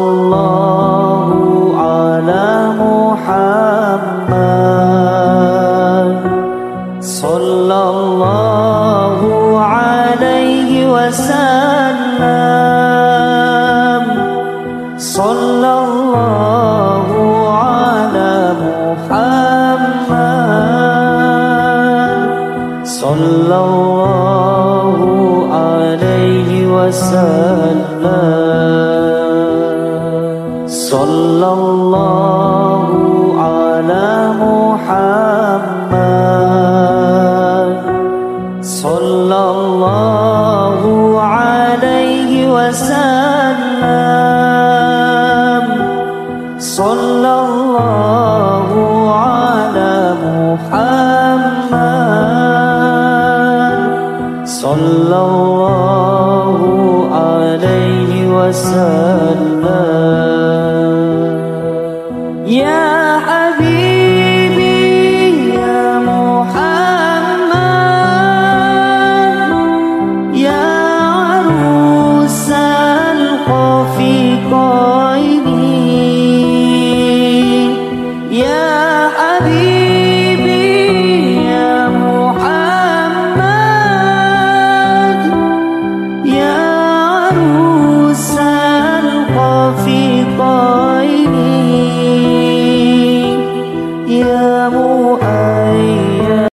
Sallallahu ala Muhammad, sallallahu alaihi wasallam, sallallahu ala Muhammad, sallallahu alaihi wasallam. Sallallahu ala Muhammad, sallallahu alaihi wasallam, sallallahu ala Muhammad, sallallahu alaihi wasallam. Ya